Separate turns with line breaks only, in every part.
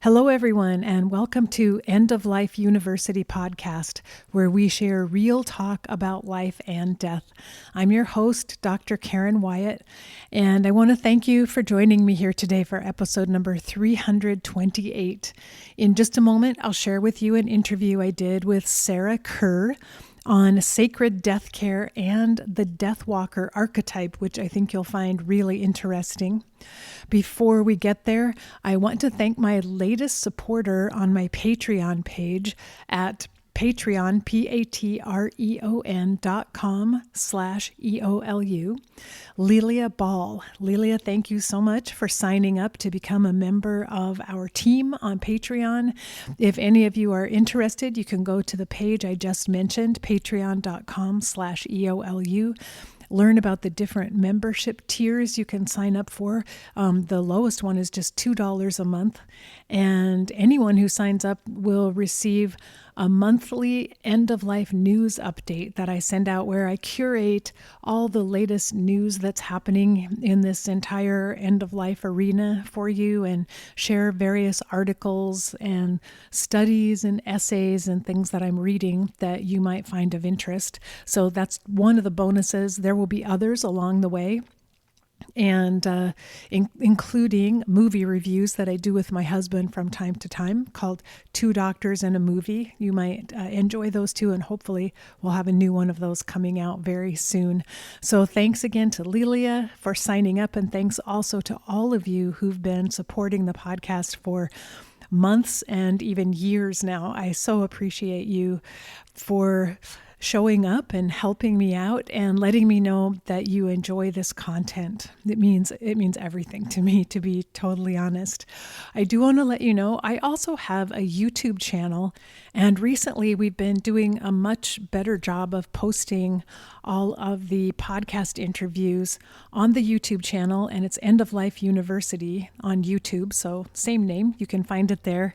Hello, everyone, and welcome to End of Life University podcast, where we share real talk about life and death. I'm your host, Dr. Karen Wyatt, and I want to thank you for joining me here today for episode number 328. In just a moment, I'll share with you an interview I did with Sarah Kerr on Sacred Deathcare and the Deathwalker Archetype, which I think you'll find really interesting. Before we get there, I want to thank my latest supporter on my Patreon page at Patreon, patreon.com/EOLU, Lilia Ball. Lilia, thank you so much for signing up to become a member of our team on Patreon. If any of you are interested, you can go to the page I just mentioned, patreon.com/EOLU. Learn about the different membership tiers you can sign up for. The lowest one is just $2 a month. And anyone who signs up will receive a monthly end-of-life news update that I send out where I curate all the latest news that's happening in this entire end-of-life arena for you and share various articles and studies and essays and things that I'm reading that you might find of interest. So that's one of the bonuses. There will be others along the way, and including movie reviews that I do with my husband from time to time called Two Doctors and a Movie. You might enjoy those too, and hopefully we'll have a new one of those coming out very soon. So thanks again to Lilia for signing up, and thanks also to all of you who've been supporting the podcast for months and even years now. I so appreciate you for showing up and helping me out and letting me know that you enjoy this content. It means everything to me, to be totally honest. I do want to let you know I also have a YouTube channel, and recently we've been doing a much better job of posting all of the podcast interviews on the YouTube channel, and it's End of Life University on YouTube, so same name, you can find it there.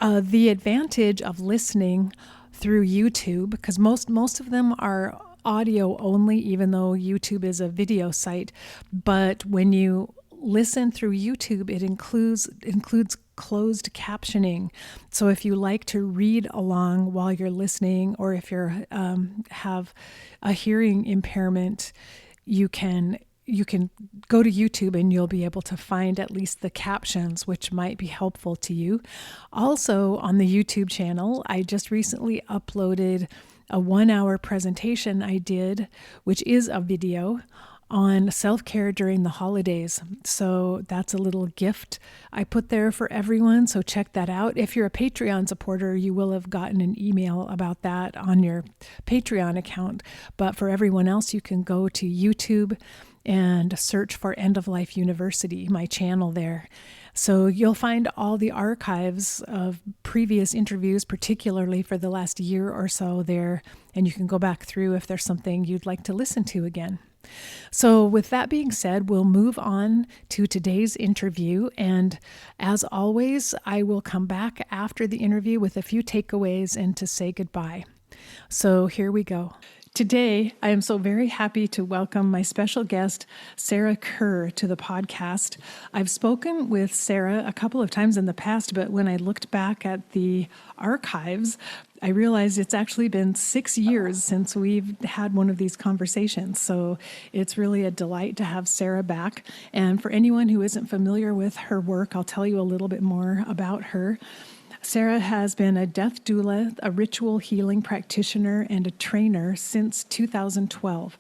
The advantage of listening through YouTube, because most of them are audio only, even though YouTube is a video site. But when you listen through YouTube, it includes closed captioning. So if you like to read along while you're listening, or if you have a hearing impairment, you can go to YouTube and you'll be able to find at least the captions, which might be helpful to you. Also on the YouTube channel, I just recently uploaded a 1-hour presentation I did, which is a video on self-care during the holidays. So that's a little gift I put there for everyone. So check that out. If you're a Patreon supporter, you will have gotten an email about that on your Patreon account. But for everyone else, you can go to YouTube and search for End of Life University, my channel there. So you'll find all the archives of previous interviews, particularly for the last year or so there, and you can go back through if there's something you'd like to listen to again. So with that being said, we'll move on to today's interview. And as always, I will come back after the interview with a few takeaways and to say goodbye. So here we go. Today, I am so very happy to welcome my special guest, Sarah Kerr, to the podcast. I've spoken with Sarah a couple of times in the past, but when I looked back at the archives, I realized it's actually been 6 years since we've had one of these conversations. So it's really a delight to have Sarah back. And for anyone who isn't familiar with her work, I'll tell you a little bit more about her. Sarah has been a death doula, a ritual healing practitioner, and a trainer since 2012.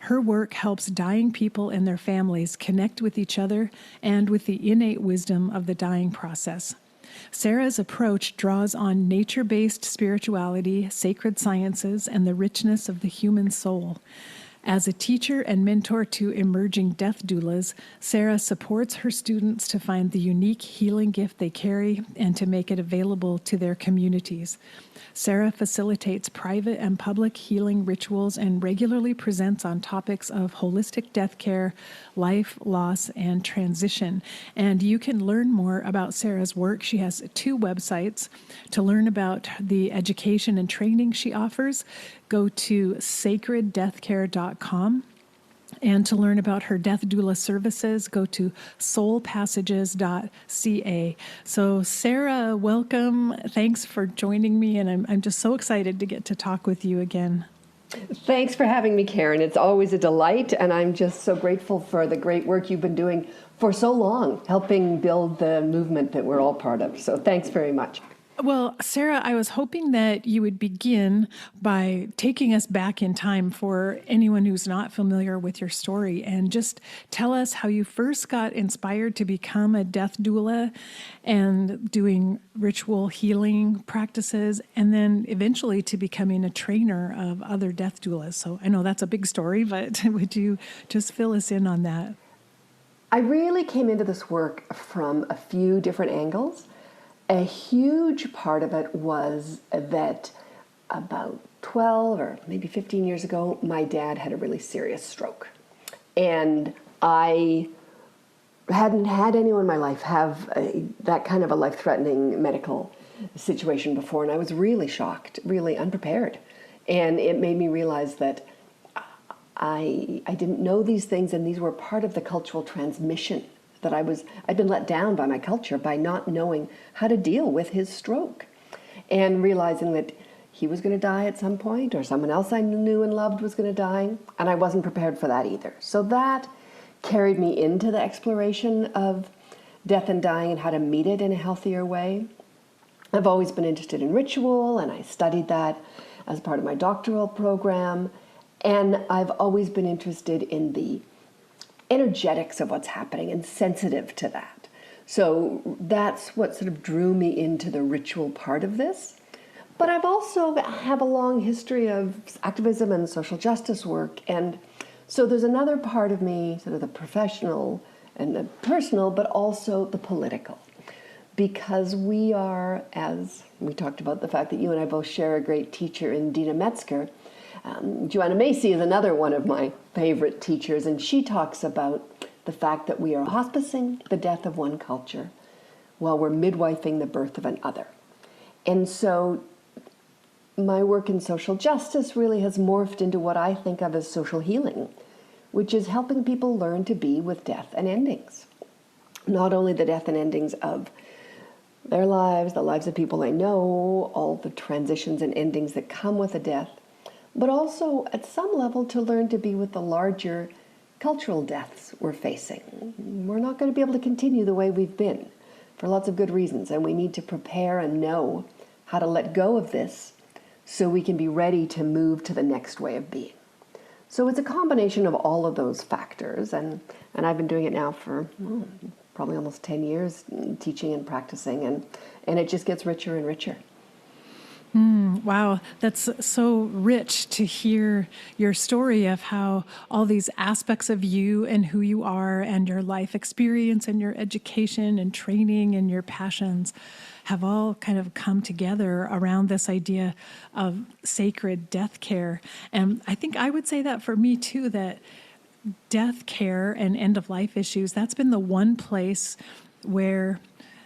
Her work helps dying people and their families connect with each other and with the innate wisdom of the dying process. Sarah's approach draws on nature-based spirituality, sacred sciences, and the richness of the human soul. As a teacher and mentor to emerging death doulas, Sarah supports her students to find the unique healing gift they carry and to make it available to their communities. Sarah facilitates private and public healing rituals and regularly presents on topics of holistic death care, life, loss, and transition. And you can learn more about Sarah's work. She has 2 websites. To learn about the education and training she offers, go to sacreddeathcare.com. And to learn about her death doula services, go to soulpassages.ca. So Sarah, welcome. Thanks for joining me. And I'm just so excited to get to talk with you again.
Thanks for having me, Karen. It's always a delight. And I'm just so grateful for the great work you've been doing for so long, helping build the movement that we're all part of. So thanks very much.
Well, Sarah, I was hoping that you would begin by taking us back in time for anyone who's not familiar with your story, and just tell us how you first got inspired to become a death doula and doing ritual healing practices, and then eventually to becoming a trainer of other death doulas. So I know that's a big story, but would you just fill us in on that?
I really came into this work from a few different angles. A huge part of it was that about 12 or maybe 15 years ago, my dad had a really serious stroke. And I hadn't had anyone in my life have that kind of a life-threatening medical situation before. And I was really shocked, really unprepared. And it made me realize that I didn't know these things, and these were part of the cultural transmission that I'd been let down by my culture by not knowing how to deal with his stroke, and realizing that he was going to die at some point, or someone else I knew and loved was going to die, and I wasn't prepared for that either. So that carried me into the exploration of death and dying and how to meet it in a healthier way. I've always been interested in ritual, and I studied that as part of my doctoral program, and I've always been interested in the energetics of what's happening and sensitive to that. So that's what sort of drew me into the ritual part of this. But I've also have a long history of activism and social justice work. And so there's another part of me, sort of the professional and the personal, but also the political. Because we are, as we talked about the fact that you and I both share a great teacher in Dina Metzger, Joanna Macy is another one of my favorite teachers, and she talks about the fact that we are hospicing the death of one culture while we're midwifing the birth of another. And so my work in social justice really has morphed into what I think of as social healing, which is helping people learn to be with death and endings. Not only the death and endings of their lives, the lives of people they know, all the transitions and endings that come with a death, but also at some level to learn to be with the larger cultural deaths we're facing. We're not going to be able to continue the way we've been for lots of good reasons, and we need to prepare and know how to let go of this so we can be ready to move to the next way of being. So it's a combination of all of those factors, and I've been doing it now for probably almost 10 years, teaching and practicing, and it just gets richer and richer.
Wow, that's so rich to hear your story of how all these aspects of you and who you are and your life experience and your education and training and your passions have all kind of come together around this idea of sacred death care. And I think I would say that for me too, that death care and end-of-life issues, that's been the one place where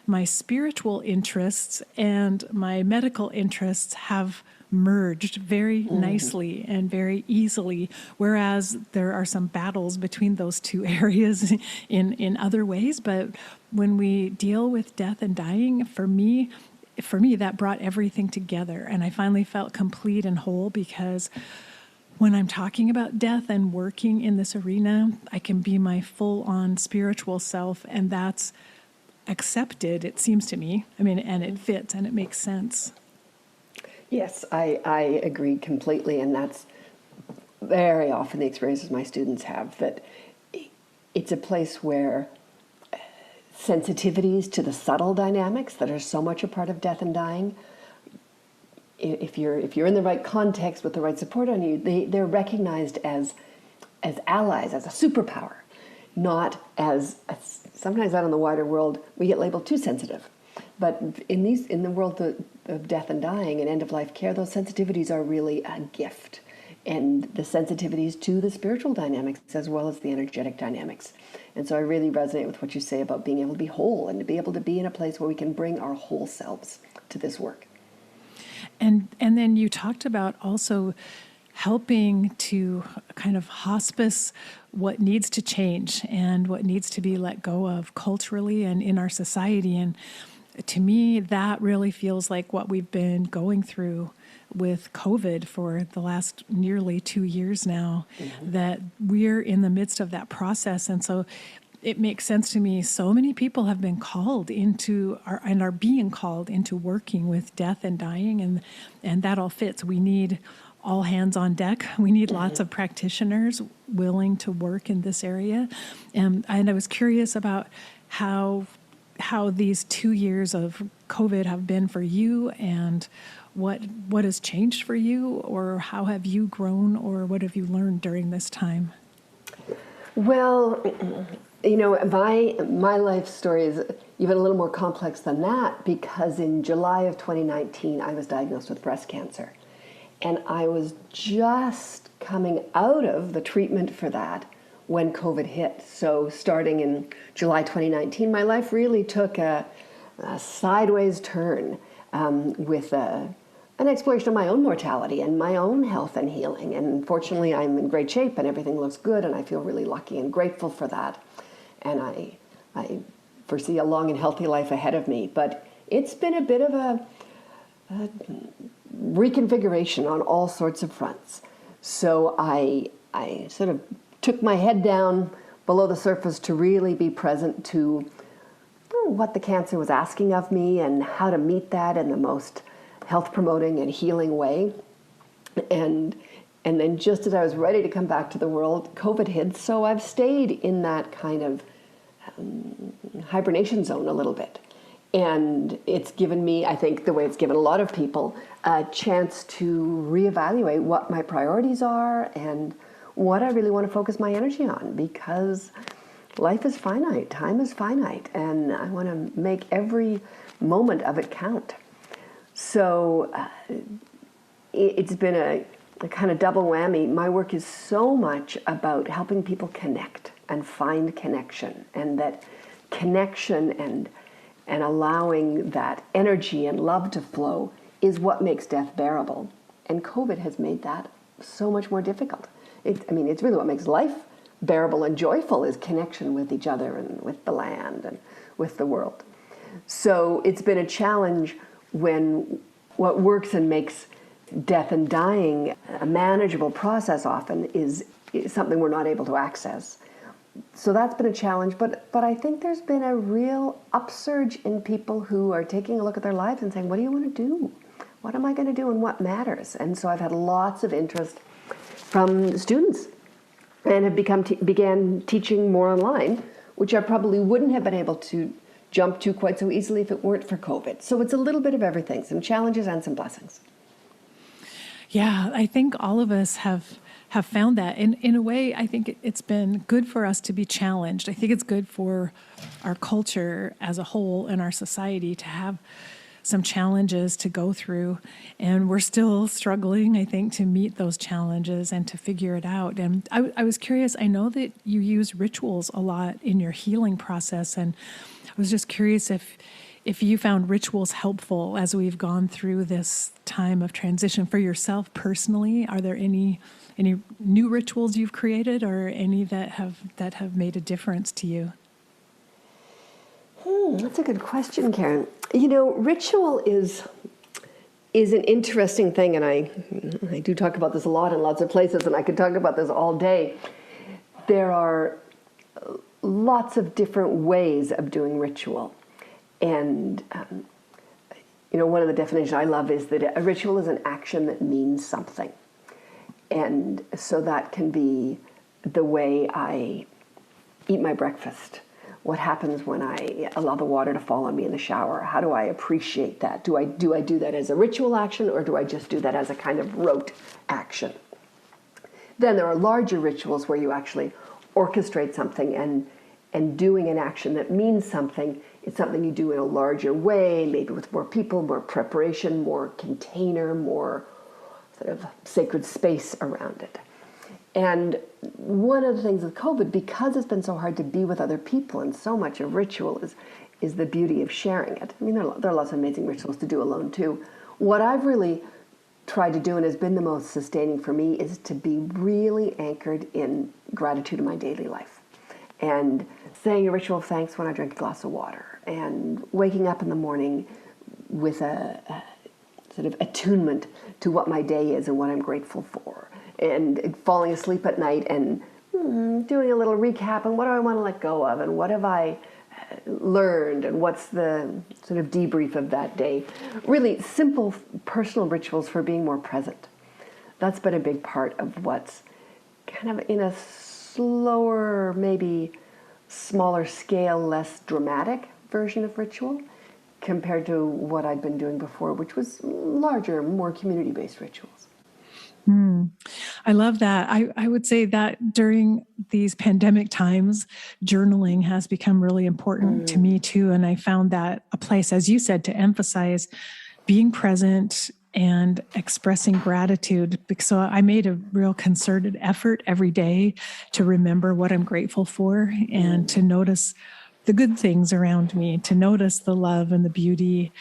my spiritual interests and my medical interests have merged very nicely and very easily, whereas there are some battles between those two areas in other ways. But when we deal with death and dying, for me, that brought everything together. And I finally felt complete and whole, because when I'm talking about death and working in this arena, I can be my full-on spiritual self, and that's accepted, it seems to me. I mean, and it fits and it makes sense.
Yes, I agree completely, and that's very often the experiences my students have, that it's a place where sensitivities to the subtle dynamics that are so much a part of death and dying, if you're in the right context with the right support on you, they're recognized as allies, as a superpower, not as sometimes out in the wider world we get labeled too sensitive. But in the world of death and dying and end-of-life care, those sensitivities are really a gift. And the sensitivities to the spiritual dynamics as well as the energetic dynamics. And so I really resonate with what you say about being able to be whole and to be able to be in a place where we can bring our whole selves to this work.
And then you talked about also helping to kind of hospice what needs to change and what needs to be let go of culturally and in our society. And to me, that really feels like what we've been going through with COVID for the last nearly 2 years now, that we're in the midst of that process. And so it makes sense to me. So many people have been called into and are being called into working with death and dying, and that all fits. We need all hands on deck. We need lots of practitioners willing to work in this area. And I was curious about how these 2 years of COVID have been for you, and what has changed for you, or how have you grown, or what have you learned during this time?
Well, my life story is even a little more complex than that, because in July of 2019, I was diagnosed with breast cancer. And I was just coming out of the treatment for that when COVID hit. So starting in July 2019, my life really took a sideways turn with an exploration of my own mortality and my own health and healing. And fortunately, I'm in great shape and everything looks good, and I feel really lucky and grateful for that. And I foresee a long and healthy life ahead of me. But it's been a bit of a reconfiguration on all sorts of fronts. So I sort of took my head down below the surface to really be present to what the cancer was asking of me and how to meet that in the most health promoting and healing way. And then just as I was ready to come back to the world, COVID hit. So I've stayed in that kind of hibernation zone a little bit. And it's given me, I think the way it's given a lot of people, a chance to reevaluate what my priorities are and what I really want to focus my energy on, because life is finite, time is finite, and I want to make every moment of it count. So it's been a kind of double whammy. My work is so much about helping people connect and find connection, and that connection and allowing that energy and love to flow is what makes death bearable. And COVID has made that so much more difficult. It's really what makes life bearable and joyful, is connection with each other and with the land and with the world. So it's been a challenge when what works and makes death and dying a manageable process often is something we're not able to access. So that's been a challenge, but I think there's been a real upsurge in people who are taking a look at their lives and saying, what do you want to do? What am I going to do and what matters? And so I've had lots of interest from students and have began teaching more online, which I probably wouldn't have been able to jump to quite so easily if it weren't for COVID. So it's a little bit of everything, some challenges and some blessings.
Yeah, I think all of us have found that. In a way, I think it's been good for us to be challenged. I think it's good for our culture as a whole and our society to have some challenges to go through. And we're still struggling, I think, to meet those challenges and to figure it out. And I was curious, I know that you use rituals a lot in your healing process. And I was just curious if you found rituals helpful as we've gone through this time of transition for yourself personally. Are there any new rituals you've created, or any that have made a difference to you?
That's a good question, Karen. Ritual is an interesting thing, and I do talk about this a lot in lots of places, and I could talk about this all day. There are lots of different ways of doing ritual. And, one of the definitions I love is that a ritual is an action that means something. And so that can be the way I eat my breakfast. What happens when I allow the water to fall on me in the shower? How do I appreciate that? Do I do that as a ritual action, or do I just do that as a kind of rote action? Then there are larger rituals where you actually orchestrate something, and doing an action that means something. It's something you do in a larger way, maybe with more people, more preparation, more container, more sort of sacred space around it. And one of the things with COVID, because it's been so hard to be with other people, and so much of ritual is the beauty of sharing it. There are lots of amazing rituals to do alone too. What I've really tried to do and has been the most sustaining for me is to be really anchored in gratitude in my daily life. And saying a ritual of thanks when I drink a glass of water, and waking up in the morning with a sort of attunement to what my day is and what I'm grateful for, and falling asleep at night and doing a little recap on what do I want to let go of and what have I learned and what's the sort of debrief of that day. Really simple personal rituals for being more present. That's been a big part of what's kind of in a slower, maybe smaller scale, less dramatic version of ritual compared to what I'd been doing before, which was larger, more community-based rituals.
I love that. I would say that during these pandemic times, journaling has become really important to me too. And I found that a place, as you said, to emphasize being present and expressing gratitude. So I made a real concerted effort every day to remember what I'm grateful for and to notice the good things around me, to notice the love and the beauty.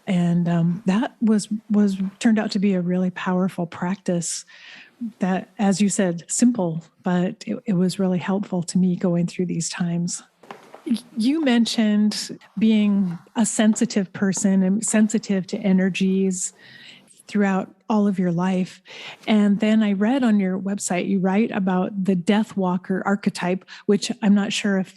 And that was turned out to be a really powerful practice that, as you said, simple, but it was really helpful to me going through these times. You mentioned being a sensitive person and sensitive to energies throughout all of your life. And then I read on your website, you write about the Deathwalker archetype, which I'm not sure if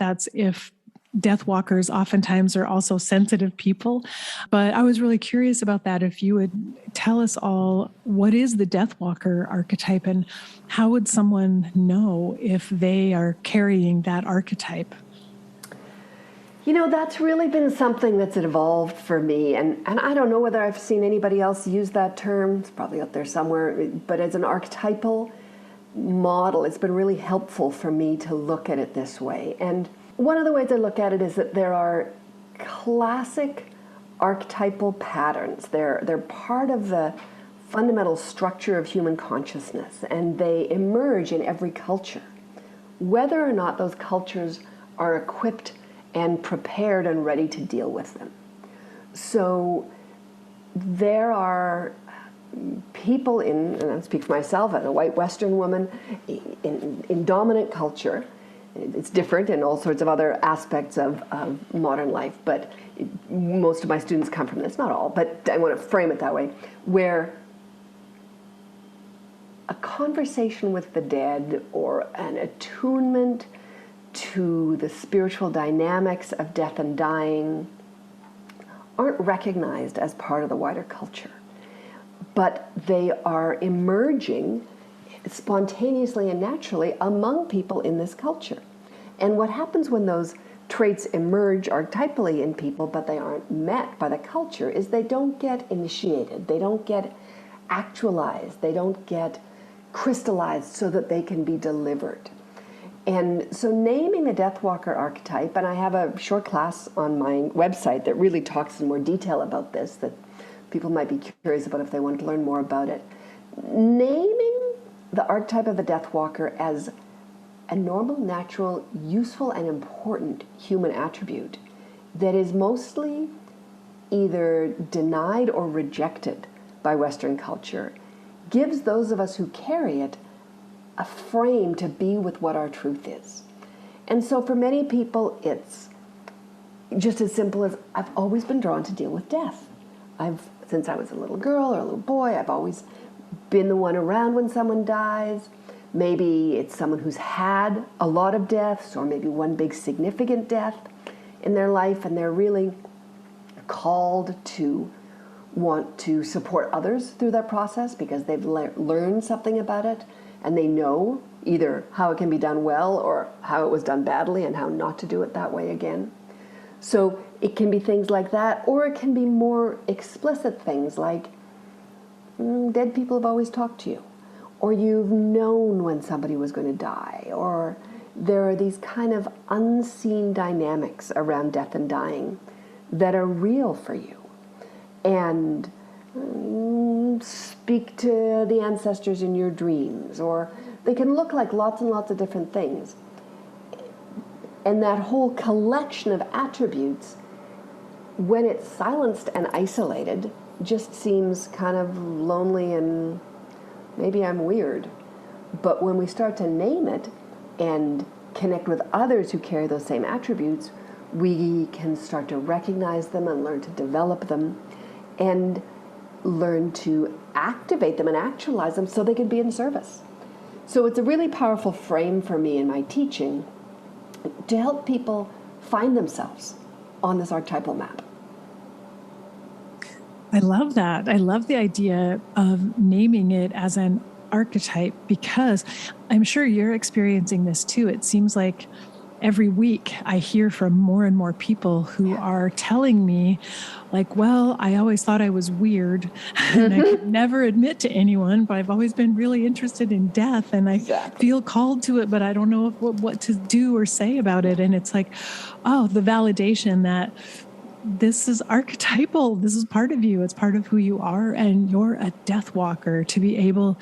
Deathwalkers oftentimes are also sensitive people, but I was really curious about that. If you would tell us all, what is the Deathwalker archetype and how would someone know if they are carrying that archetype?
You know, that's really been something that's evolved for me, and I don't know whether I've seen anybody else use that term. It's probably out there somewhere, but as an archetypal model, it's been really helpful for me to look at it this way. And one of the ways I look at it is that there are classic archetypal patterns. They're part of the fundamental structure of human consciousness, and they emerge in every culture, whether or not those cultures are equipped and prepared and ready to deal with them. So there are people and I speak for myself as a white Western woman, in dominant culture. It's different in all sorts of other aspects of modern life, but most of my students come from this, not all, but I want to frame it that way, where a conversation with the dead or an attunement to the spiritual dynamics of death and dying aren't recognized as part of the wider culture, but they are emerging spontaneously and naturally among people in this culture. And what happens when those traits emerge archetypally in people, but they aren't met by the culture, is they don't get initiated, they don't get actualized, they don't get crystallized so that they can be delivered. And so naming the Deathwalker archetype, and I have a short class on my website that really talks in more detail about this, that people might be curious about if they want to learn more about it. Naming the archetype of the Deathwalker as a normal, natural, useful, and important human attribute that is mostly either denied or rejected by Western culture gives those of us who carry it a frame to be with what our truth is. And so for many people, it's just as simple as I've always been drawn to deal with death. Since I was a little girl or a little boy, I've always been the one around when someone dies. Maybe it's someone who's had a lot of deaths, or maybe one big significant death in their life, and they're really called to want to support others through that process because they've learned something about it, and they know either how it can be done well or how it was done badly and how not to do it that way again. So it can be things like that, or it can be more explicit things like dead people have always talked to you, or you've known when somebody was going to die, or there are these kind of unseen dynamics around death and dying that are real for you. And speak to the ancestors in your dreams, or they can look like lots and lots of different things. And that whole collection of attributes when it's silenced and isolated, just seems kind of lonely and maybe I'm weird. But when we start to name it and connect with others who carry those same attributes, we can start to recognize them and learn to develop them and learn to activate them and actualize them so they can be in service. So it's a really powerful frame for me in my teaching to help people find themselves on this archetypal map.
I love that. I love the idea of naming it as an archetype, because I'm sure you're experiencing this too. It seems like every week I hear from more and more people who are telling me, like, well, I always thought I was weird and I could never admit to anyone, but I've always been really interested in death and I feel called to it, but I don't know what to do or say about it. And it's like, oh, the validation that this is archetypal. This is part of you. It's part of who you are. And you're a Deathwalker. To be able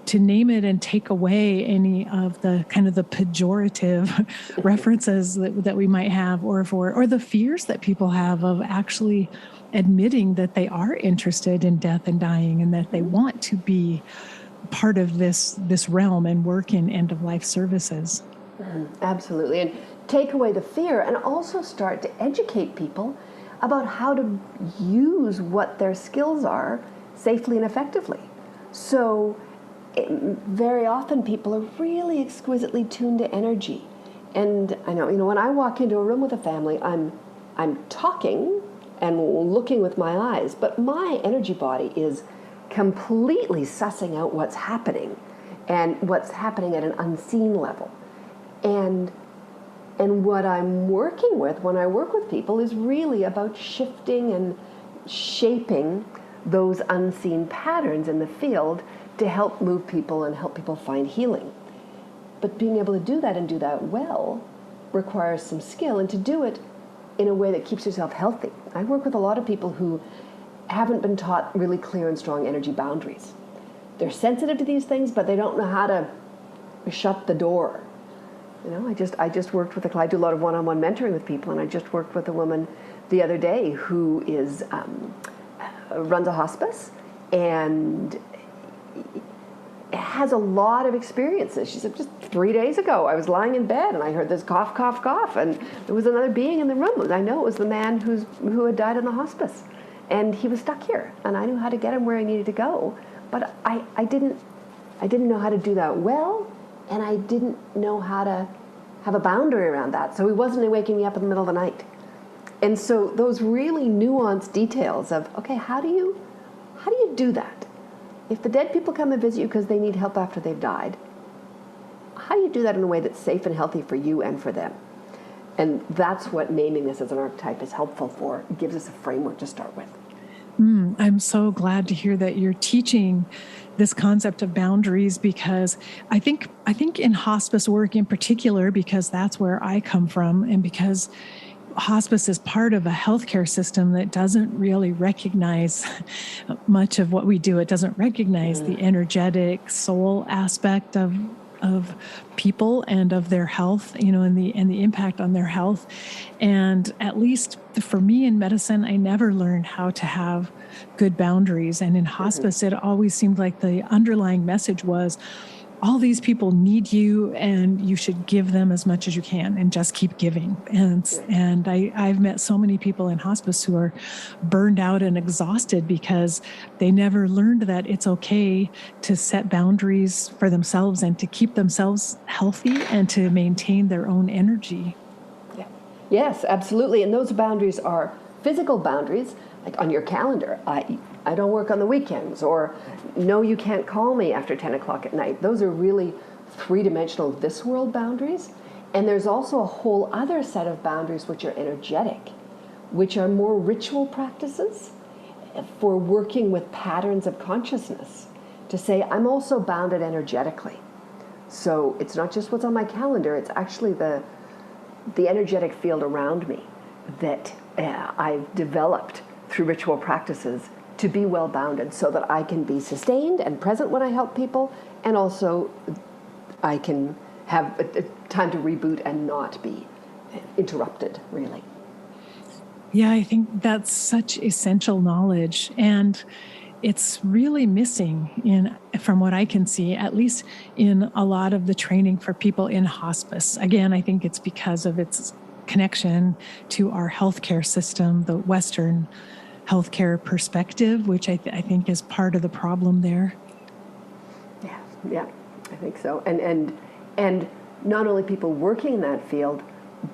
to name it and take away any of the kind of the pejorative references that we might have, or the fears that people have of actually admitting that they are interested in death and dying and that they want to be part of this realm and work in end-of-life services.
Absolutely. And take away the fear and also start to educate people about how to use what their skills are safely and effectively. So very often people are really exquisitely tuned to energy. And I know, when I walk into a room with a family, I'm talking and looking with my eyes, but my energy body is completely sussing out what's happening and what's happening at an unseen level. And what I'm working with when I work with people is really about shifting and shaping those unseen patterns in the field to help move people and help people find healing. But being able to do that and do that well requires some skill, and to do it in a way that keeps yourself healthy. I work with a lot of people who haven't been taught really clear and strong energy boundaries. They're sensitive to these things, but they don't know how to shut the door. I just worked with I do a lot of one-on-one mentoring with people, and I just worked with a woman the other day who runs a hospice and has a lot of experiences. She said, just 3 days ago, I was lying in bed and I heard this cough, cough, cough, and there was another being in the room. I know it was the man who had died in the hospice, and he was stuck here, and I knew how to get him where he needed to go, but I didn't know how to do that well. And I didn't know how to have a boundary around that. So he wasn't waking me up in the middle of the night. And so those really nuanced details of, okay, how do you do that? If the dead people come and visit you because they need help after they've died, how do you do that in a way that's safe and healthy for you and for them? And that's what naming this as an archetype is helpful for. It gives us a framework to start with.
I'm so glad to hear that you're teaching this concept of boundaries, because I think in hospice work in particular, because that's where I come from, and because hospice is part of a healthcare system that doesn't really recognize much of what we do. It doesn't recognize the energetic soul aspect of people and of their health, and the impact on their health. And at least for me in medicine, I never learned how to have good boundaries. And in hospice, it always seemed like the underlying message was, all these people need you and you should give them as much as you can and just keep giving. And I've met so many people in hospice who are burned out and exhausted because they never learned that it's okay to set boundaries for themselves and to keep themselves healthy and to maintain their own energy.
Yeah. Yes, absolutely. And those boundaries are physical boundaries, like on your calendar. I don't work on the weekends, or no, you can't call me after 10 o'clock at night. Those are really three-dimensional this world boundaries. And there's also a whole other set of boundaries which are energetic, which are more ritual practices for working with patterns of consciousness, to say, I'm also bounded energetically. So it's not just what's on my calendar, it's actually the energetic field around me that I've developed through ritual practices to be well bounded, so that I can be sustained and present when I help people, and also I can have a time to reboot and not be interrupted, really.
Yeah, I think that's such essential knowledge. And it's really missing from what I can see, at least in a lot of the training for people in hospice. Again, I think it's because of its connection to our healthcare system, the Western healthcare perspective, which I think is part of the problem there.
Yeah, I think so. And not only people working in that field,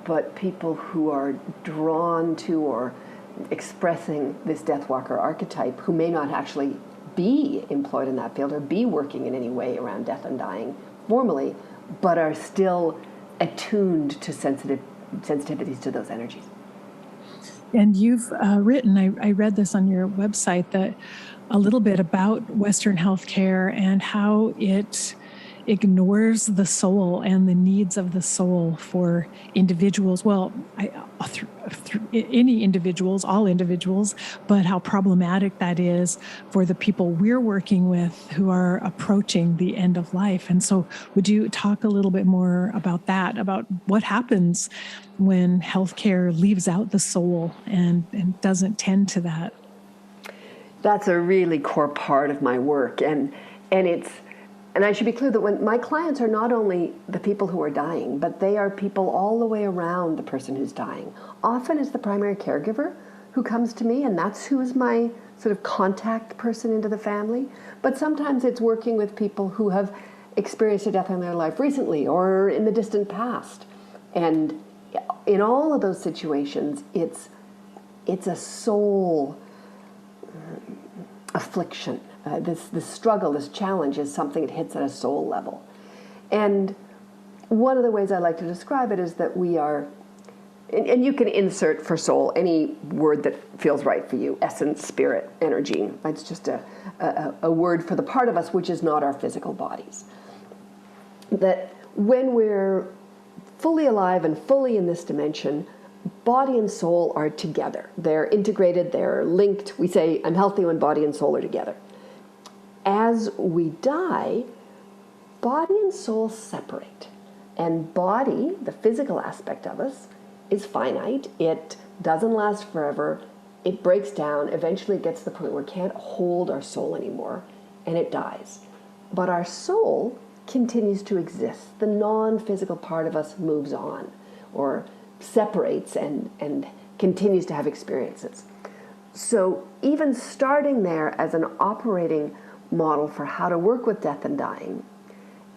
but people who are drawn to or expressing this Deathwalker archetype, who may not actually be employed in that field or be working in any way around death and dying formally, but are still attuned to sensitivities to those energies.
And you've written, I read this on your website, that a little bit about Western healthcare and how it ignores the soul and the needs of the soul for individuals. Well, any individuals, all individuals, but how problematic that is for the people we're working with who are approaching the end of life. And so would you talk a little bit more about that, about what happens when healthcare leaves out the soul and doesn't tend to that?
That's a really core part of my work. And I should be clear that when my clients are not only the people who are dying, but they are people all the way around the person who's dying. Often it's the primary caregiver who comes to me, and that's who is my sort of contact person into the family. But sometimes it's working with people who have experienced a death in their life recently or in the distant past. And in all of those situations, it's a soul affliction. This struggle, this challenge is something that hits at a soul level. And one of the ways I like to describe it is that we are, and you can insert for soul any word that feels right for you, essence, spirit, energy. It's just a word for the part of us which is not our physical bodies. That when we're fully alive and fully in this dimension, body and soul are together. They're integrated, they're linked. We say, I'm healthy when body and soul are together. As we die, body and soul separate. And body, the physical aspect of us, is finite. It doesn't last forever. It breaks down. Eventually it gets to the point where it can't hold our soul anymore, and it dies. But our soul continues to exist. The non-physical part of us moves on, or separates and continues to have experiences. So even starting there as an operating model for how to work with death and dying,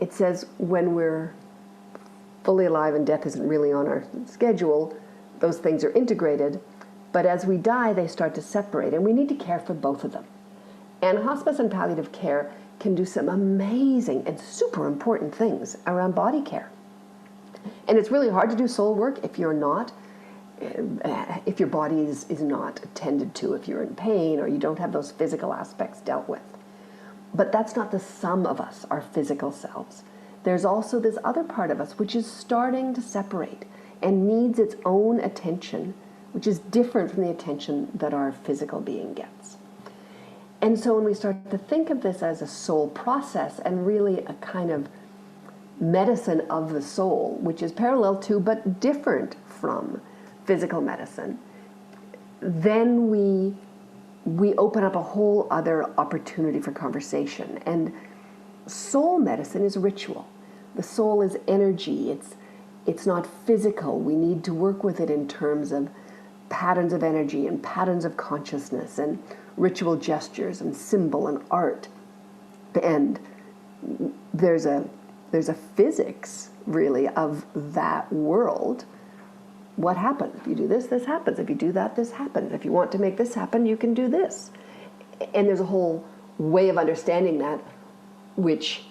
it says when we're fully alive and death isn't really on our schedule, those things are integrated, but as we die, they start to separate, and we need to care for both of them. And hospice and palliative care can do some amazing and super important things around body care. And it's really hard to do soul work if you're not, if your body is not attended to, if you're in pain or you don't have those physical aspects dealt with. But that's not the sum of us, our physical selves. There's also this other part of us which is starting to separate and needs its own attention, which is different from the attention that our physical being gets. And so when we start to think of this as a soul process and really a kind of medicine of the soul, which is parallel to but different from physical medicine, then we open up a whole other opportunity for conversation. And soul medicine is ritual. The soul is energy. It's not physical. We need to work with it in terms of patterns of energy and patterns of consciousness and ritual gestures and symbol and art. And there's a physics, really, of that world. What happens? If you do this, this happens. If you do that, this happens. If you want to make this happen, you can do this. And there's a whole way of understanding that which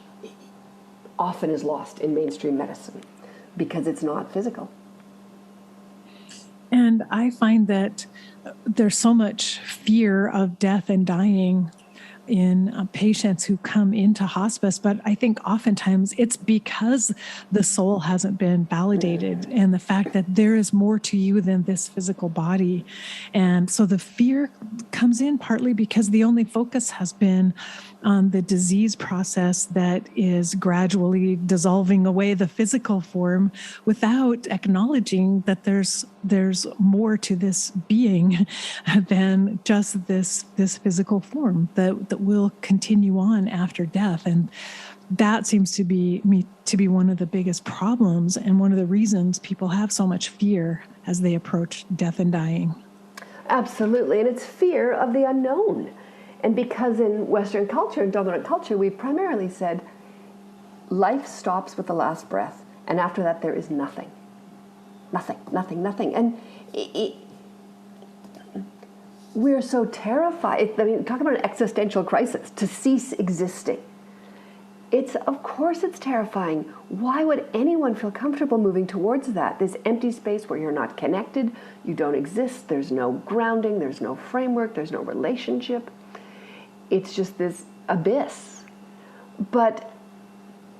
often is lost in mainstream medicine because it's not physical.
And I find that there's so much fear of death and dying in patients who come into hospice, but I think oftentimes it's because the soul hasn't been validated and the fact that there is more to you than this physical body. And so the fear comes in partly because the only focus has been on the disease process that is gradually dissolving away the physical form without acknowledging that there's more to this being than just this physical form that will continue on after death. And that seems to be one of the biggest problems and one of the reasons people have so much fear as they approach death and dying.
Absolutely, and it's fear of the unknown. And because in Western culture and dominant culture, we've primarily said life stops with the last breath, and after that there is nothing. Nothing, nothing, nothing. And we're so terrified. I mean, talk about an existential crisis, to cease existing. Of course it's terrifying. Why would anyone feel comfortable moving towards that? This empty space where you're not connected, you don't exist, there's no grounding, there's no framework, there's no relationship. It's just this abyss. But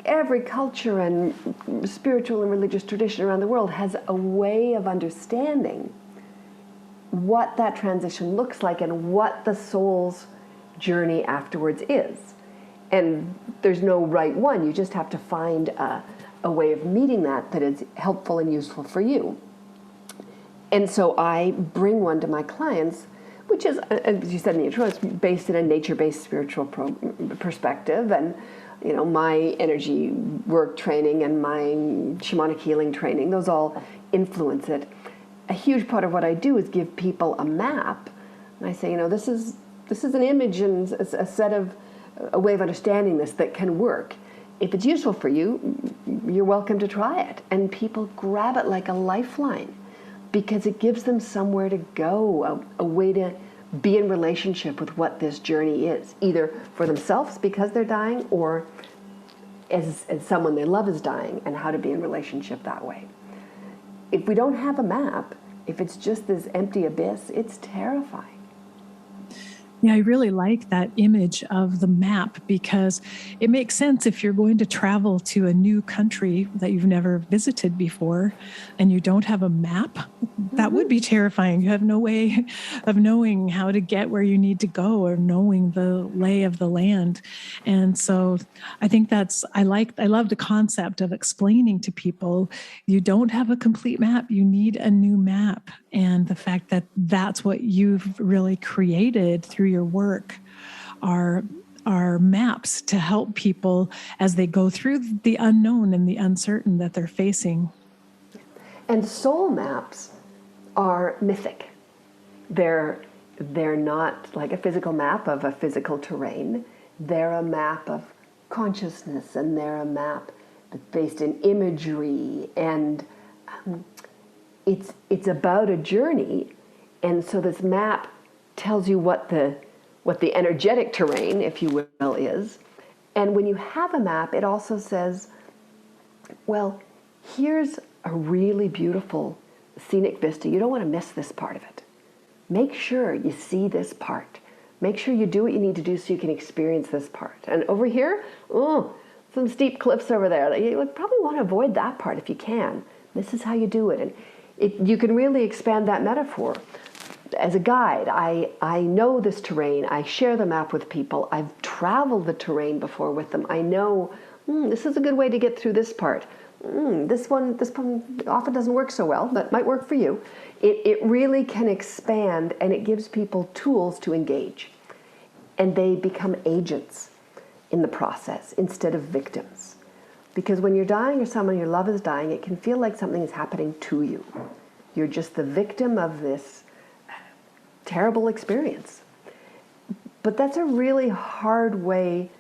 every culture and spiritual and religious tradition around the world has a way of understanding what that transition looks like and what the soul's journey afterwards is. And there's no right one. You just have to find a way of meeting that is helpful and useful for you. And so I bring one to my clients, which is, as you said in the intro, it's based in a nature-based spiritual perspective. And, you know, my energy work training and my shamanic healing training, those all influence it. A huge part of what I do is give people a map. And I say, you know, this is an image and a way of understanding this that can work. If it's useful for you, you're welcome to try it. And people grab it like a lifeline because it gives them somewhere to go, a way to be in relationship with what this journey is, either for themselves because they're dying or as someone they love is dying, and how to be in relationship that way. If we don't have a map, if it's just this empty abyss, it's terrifying.
Yeah, I really like that image of the map because it makes sense if you're going to travel to a new country that you've never visited before and you don't have a map. That would be terrifying. You have no way of knowing how to get where you need to go or knowing the lay of the land. And so I think I love the concept of explaining to people, you don't have a complete map, you need a new map. And the fact that that's what you've really created through your work are maps to help people as they go through the unknown and the uncertain that they're facing.
And soul maps are mythic. They're not like a physical map of a physical terrain. They're a map of consciousness, and they're a map that's based in imagery, and it's about a journey. And so this map tells you what the energetic terrain, if you will, is. And when you have a map, it also says, well, here's a really beautiful scenic vista. You don't want to miss this part of it. Make sure you see this part. Make sure you do what you need to do so you can experience this part. And over here, some steep cliffs over there. You would probably want to avoid that part if you can. This is how you do it. And you can really expand that metaphor. As a guide, I know this terrain. I share the map with people. I've traveled the terrain before with them. I know this is a good way to get through this part. This one often doesn't work so well, but might work for you. It really can expand, and it gives people tools to engage. And they become agents in the process instead of victims. Because when you're dying or someone you love is dying, it can feel like something is happening to you. You're just the victim of this terrible experience. But that's a really hard way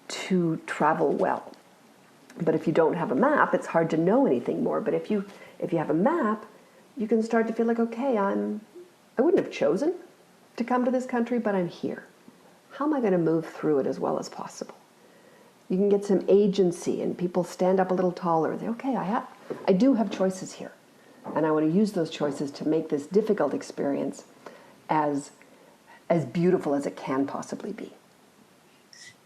to travel well. But if you don't have a map, it's hard to know anything more. But if you have a map, you can start to feel like, okay, I wouldn't have chosen to come to this country, but I'm here. How am I going to move through it as well as possible? You can get some agency, and people stand up a little taller and say, okay, I do have choices here. And I want to use those choices to make this difficult experience as beautiful as it can possibly be.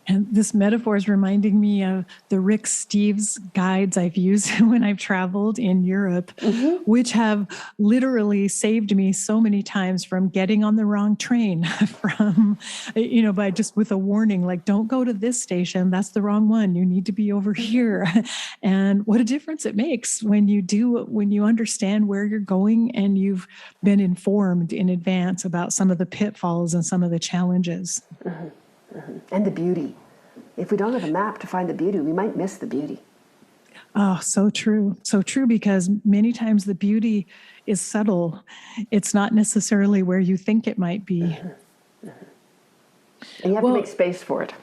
And this metaphor is reminding me of the Rick Steves guides I've used when I've traveled in Europe, which have literally saved me so many times from getting on the wrong train, from by just with a warning, like, don't go to this station. That's the wrong one. You need to be over here. And what a difference it makes when you understand where you're going and you've been informed in advance about some of the pitfalls and some of the challenges.
And the beauty. If we don't have a map to find the beauty, we might miss the beauty.
Oh, so true. So true, because many times the beauty is subtle. It's not necessarily where you think it might be.
And you have to make space for it.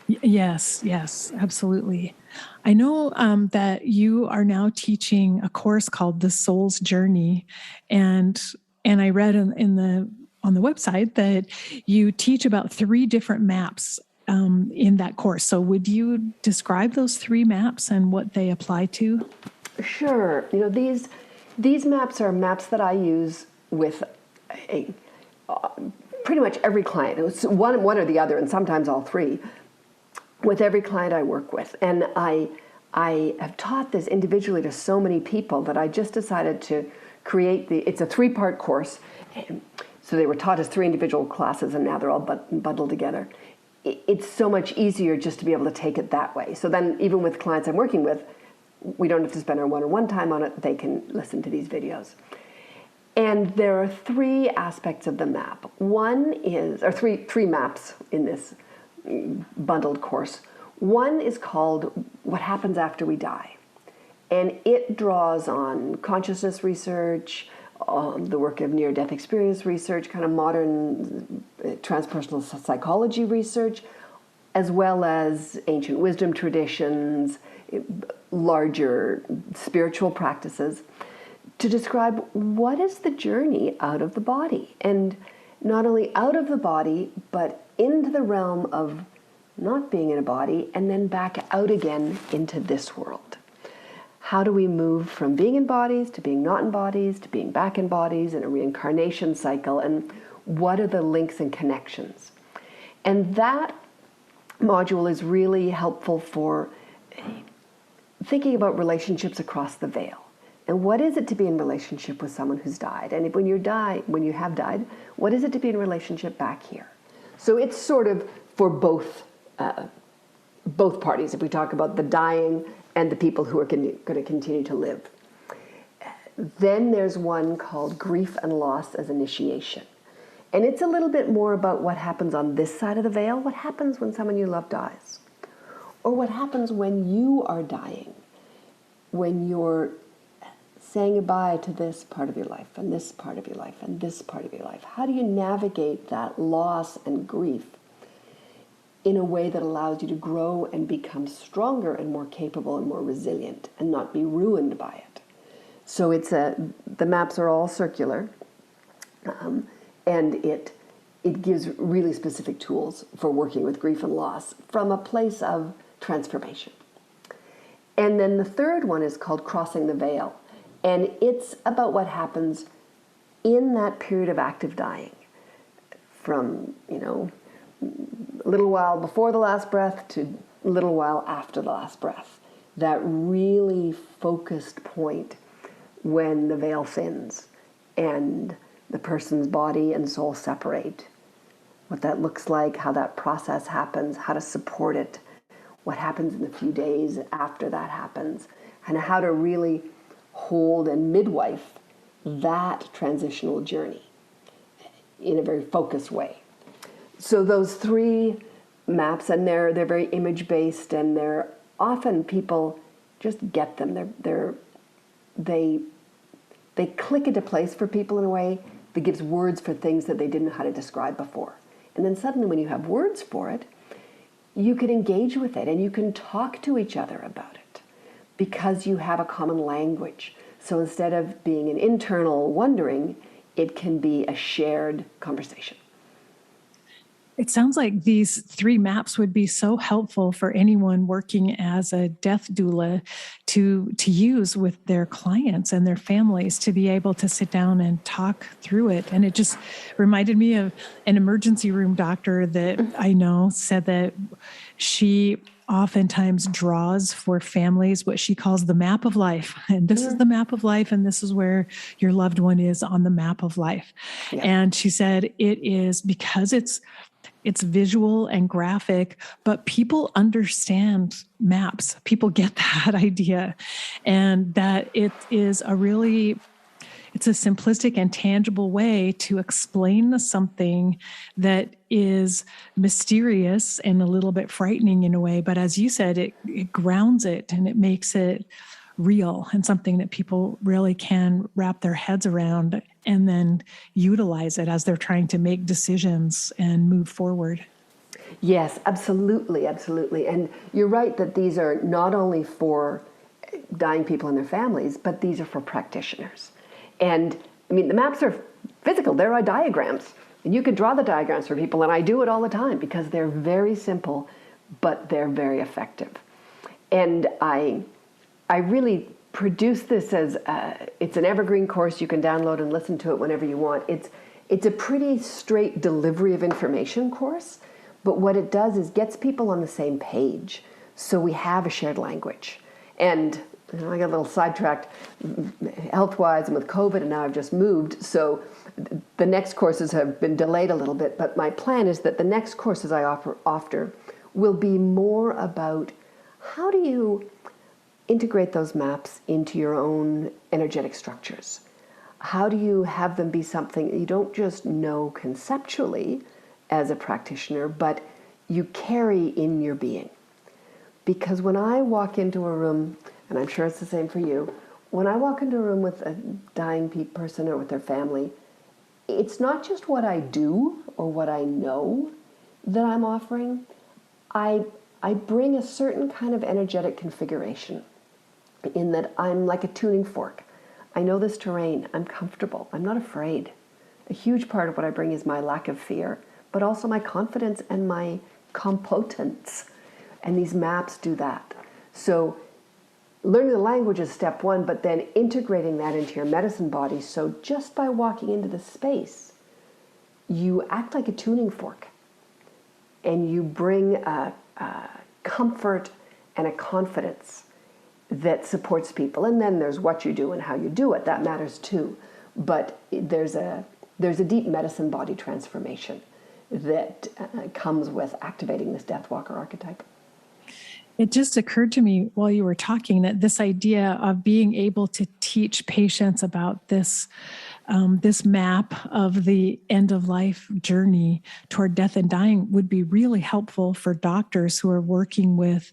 Yes, absolutely. I know that you are now teaching a course called The Soul's Journey. And I read on the website that you teach about 3 different maps in that course. So would you describe those 3 maps and what they apply to?
Sure. These maps are maps that I use with pretty much every client. It's one or the other, and sometimes all 3, with every client I work with. And I have taught this individually to so many people that I just decided to create it's a 3-part course. So they were taught as 3 individual classes, and now they're all bundled together. It's so much easier just to be able to take it that way. So then even with clients I'm working with, we don't have to spend our one-on-one time on it. They can listen to these videos. And there are 3 aspects of the map. One is, or three maps in this bundled course. One is called What Happens After We Die. And it draws on consciousness research, the work of near-death experience research, kind of modern transpersonal psychology research, as well as ancient wisdom traditions, larger spiritual practices, to describe what is the journey out of the body. And not only out of the body, but into the realm of not being in a body, and then back out again into this world. How do we move from being in bodies to being not in bodies to being back in bodies in a reincarnation cycle, and what are the links and connections? And that module is really helpful for thinking about relationships across the veil. And what is it to be in relationship with someone who's died? And when you have died, what is it to be in relationship back here? So it's sort of for both parties, if we talk about the dying and the people who are going to continue to live. Then there's one called Grief and Loss as Initiation. And it's a little bit more about what happens on this side of the veil. What happens when someone you love dies? Or what happens when you are dying? When you're saying goodbye to this part of your life, and this part of your life, and this part of your life. How do you navigate that loss and grief in a way that allows you to grow and become stronger and more capable and more resilient and not be ruined by it? So the maps are all circular, and it gives really specific tools for working with grief and loss from a place of transformation. And then the third one is called Crossing the Veil, and it's about what happens in that period of active dying, from a little while before the last breath to a little while after the last breath. That really focused point when the veil thins and the person's body and soul separate. What that looks like, how that process happens, how to support it, what happens in the few days after that happens, and how to really hold and midwife that transitional journey in a very focused way. So those 3 maps, and they're very image-based, and they're often people just get them. They click into place for people in a way that gives words for things that they didn't know how to describe before. And then suddenly when you have words for it, you can engage with it and you can talk to each other about it because you have a common language. So instead of being an internal wondering, it can be a shared conversation.
It sounds like these 3 maps would be so helpful for anyone working as a death doula to use with their clients and their families, to be able to sit down and talk through it. And it just reminded me of an emergency room doctor that I know said that she oftentimes draws for families what she calls the map of life. And this is the map of life, and this is where your loved one is on the map of life. Yeah. And she said it is because it's it's visual and graphic, but people understand maps. People get that idea, and that it's a simplistic and tangible way to explain something that is mysterious and a little bit frightening in a way. But as you said, it grounds it and it makes it real and something that people really can wrap their heads around and then utilize it as they're trying to make decisions and move forward.
Yes, absolutely, absolutely. And you're right that these are not only for dying people and their families, but these are for practitioners. And I mean, the maps are physical, there are diagrams. And you can draw the diagrams for people, and I do it all the time because they're very simple, but they're very effective. And I really produce this as it's an evergreen course. You can download and listen to it whenever you want. It's a pretty straight delivery of information course, but what it does is gets people on the same page, so we have a shared language. And I got a little sidetracked health-wise and with COVID, and now I've just moved, so the next courses have been delayed a little bit, but my plan is that the next courses I offer will be more about how do you integrate those maps into your own energetic structures. How do you have them be something that you don't just know conceptually as a practitioner, but you carry in your being? Because when I walk into a room, and I'm sure it's the same for you, when I walk into a room with a dying person or with their family, it's not just what I do or what I know that I'm offering. I bring a certain kind of energetic configuration in that I'm like a tuning fork. I know this terrain. I'm comfortable. I'm not afraid. A huge part of what I bring is my lack of fear, but also my confidence and my competence. And these maps do that. So learning the language is step one, but then integrating that into your medicine body. So just by walking into the space, you act like a tuning fork, and you bring a comfort and a confidence that supports people. And then there's what you do and how you do it. That matters too. But there's a deep medicine body transformation that comes with activating this Deathwalker archetype.
It just occurred to me while you were talking that this idea of being able to teach patients about this map of the end of life journey toward death and dying would be really helpful for doctors who are working with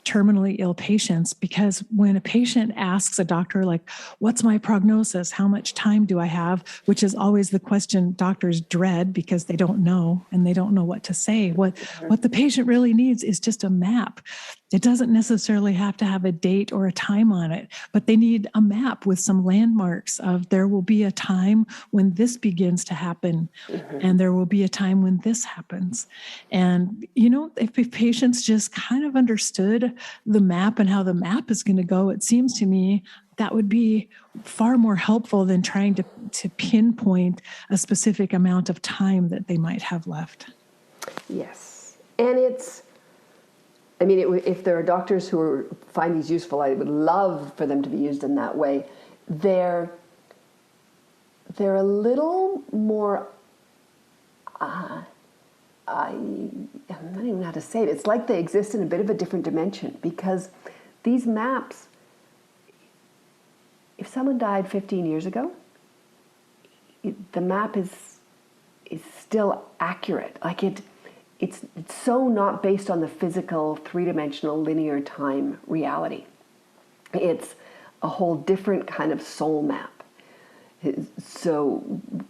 terminally ill patients, because when a patient asks a doctor, like, what's my prognosis? How much time do I have? Which is always the question doctors dread because they don't know and they don't know what to say. What the patient really needs is just a map. It doesn't necessarily have to have a date or a time on it, but they need a map with some landmarks of there will be a time when this begins to happen, and there will be a time when this happens. And, if patients just kind of understood the map and how the map is going to go, it seems to me that would be far more helpful than trying to pinpoint a specific amount of time that they might have left.
Yes. And if there are doctors who find these useful, I would love for them to be used in that way. They're a little more, I'm not even know how to say it. It's like they exist in a bit of a different dimension, because these maps, if someone died 15 years ago, the map is still accurate. Like it's so not based on the physical, three-dimensional, linear time reality. It's a whole different kind of soul map. So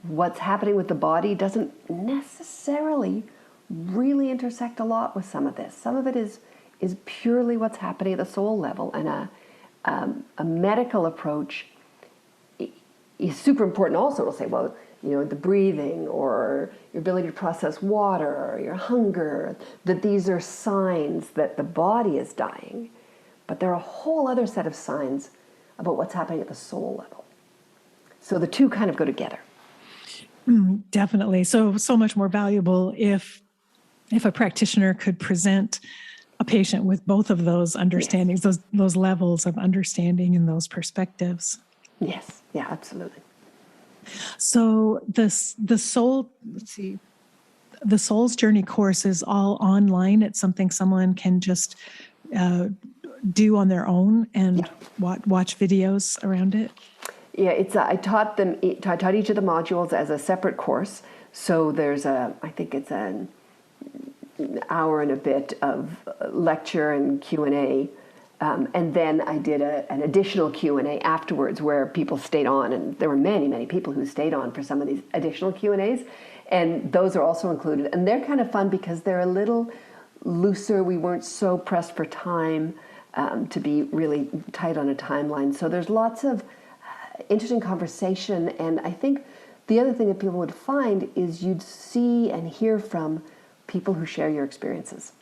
what's happening with the body doesn't necessarily really intersect a lot with some of this. Some of it is purely what's happening at the soul level, and a medical approach is super important also. It'll say, well, the breathing or your ability to process water or your hunger, that these are signs that the body is dying, but there are a whole other set of signs about what's happening at the soul level. So the two kind of go together.
Definitely. So much more valuable if a practitioner could present a patient with both of those understandings, yes, those levels of understanding and those perspectives.
Yes. Yeah, absolutely.
So the soul, let's see, the Soul's Journey course is all online. It's something someone can just do on their own and watch videos around it.
Yeah, it's I taught each of the modules as a separate course. So there's I think it's an hour and a bit of lecture and Q&A. And then I did an additional Q&A afterwards where people stayed on, and there were many, many people who stayed on for some of these additional Q&As, and those are also included. And they're kind of fun because they're a little looser. We weren't so pressed for time to be really tight on a timeline. So there's lots of interesting conversation, and I think the other thing that people would find is you'd see and hear from people who share your experiences.